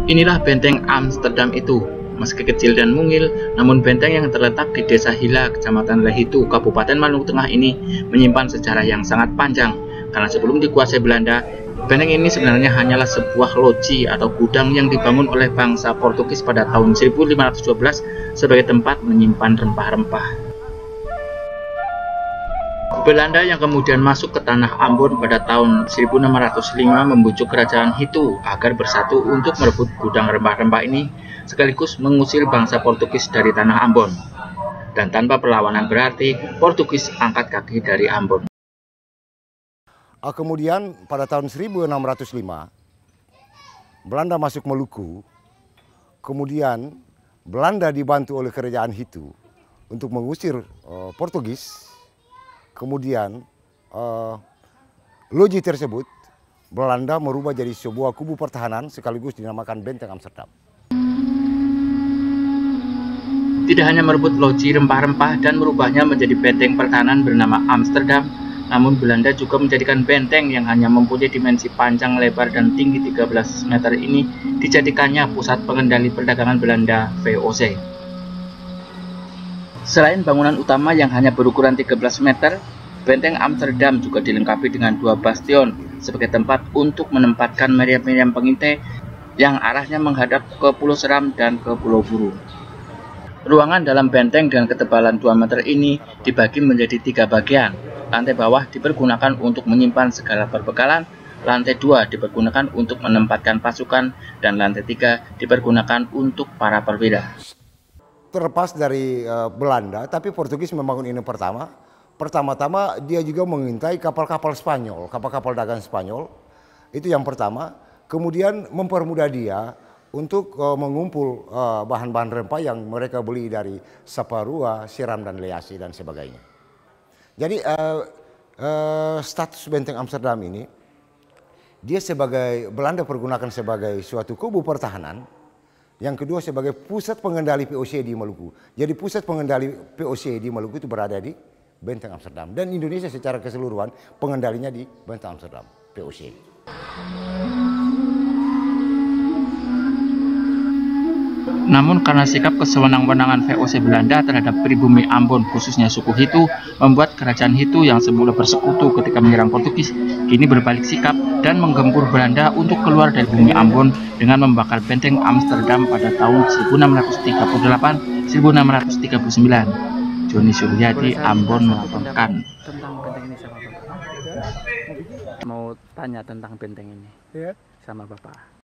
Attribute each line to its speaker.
Speaker 1: Inilah benteng Amsterdam itu. Meski kecil dan mungil, namun benteng yang terletak di Desa Hila, Kecamatan Lehitu, Kabupaten Maluku Tengah ini menyimpan sejarah yang sangat panjang. Karena sebelum dikuasai Belanda, benteng ini sebenarnya hanyalah sebuah loji atau gudang yang dibangun oleh bangsa Portugis pada tahun 1512 sebagai tempat menyimpan rempah-rempah. Belanda yang kemudian masuk ke tanah Ambon pada tahun 1605 membujuk kerajaan Hitu agar bersatu untuk merebut gudang rempah-rempah ini sekaligus mengusir bangsa Portugis dari tanah Ambon. Dan tanpa perlawanan berarti, Portugis angkat kaki dari Ambon.
Speaker 2: Kemudian pada tahun 1605 Belanda masuk Maluku, kemudian Belanda dibantu oleh kerajaan Hitu untuk mengusir Portugis. Kemudian loji tersebut Belanda merubah jadi sebuah kubu pertahanan sekaligus dinamakan Benteng Amsterdam.
Speaker 1: Tidak hanya merebut loji rempah-rempah dan merubahnya menjadi benteng pertahanan bernama Amsterdam, namun Belanda juga menjadikan benteng yang hanya mempunyai dimensi panjang, lebar, dan tinggi 13 meter ini dijadikannya pusat pengendali perdagangan Belanda VOC. Selain bangunan utama yang hanya berukuran 13 meter, benteng Amsterdam juga dilengkapi dengan 2 bastion sebagai tempat untuk menempatkan meriam-meriam pengintai yang arahnya menghadap ke Pulau Seram dan ke Pulau Buru. Ruangan dalam benteng dengan ketebalan 2 meter ini dibagi menjadi 3 bagian. Lantai bawah dipergunakan untuk menyimpan segala perbekalan, lantai 2 dipergunakan untuk menempatkan pasukan, dan lantai 3 dipergunakan untuk para perwira.
Speaker 2: Terlepas dari Belanda, tapi Portugis membangun ini pertama-tama dia juga mengintai kapal-kapal Spanyol, kapal-kapal dagang Spanyol. Itu yang pertama. Kemudian mempermudah dia untuk mengumpul bahan-bahan rempah yang mereka beli dari Saparua, Seram, dan Leasi, dan sebagainya. Jadi status benteng Amsterdam ini, dia sebagai Belanda pergunakan sebagai suatu kubu pertahanan. Yang kedua sebagai pusat pengendali VOC di Maluku. Jadi pusat pengendali VOC di Maluku itu berada di Benteng Amsterdam. Dan Indonesia secara keseluruhan pengendalinya di Benteng Amsterdam, VOC.
Speaker 1: Namun karena sikap kesewenang-wenangan VOC Belanda terhadap pribumi Ambon khususnya suku Hitu, membuat kerajaan Hitu yang semula bersekutu ketika menyerang Portugis, kini berbalik sikap dan menggempur Belanda untuk keluar dari bumi Ambon dengan membakar benteng Amsterdam pada tahun 1638-1639. Joni Suryadi, Ambon melaporkan.
Speaker 3: Tentang benteng ini sama Bapak. Mau tanya tentang benteng ini sama Bapak.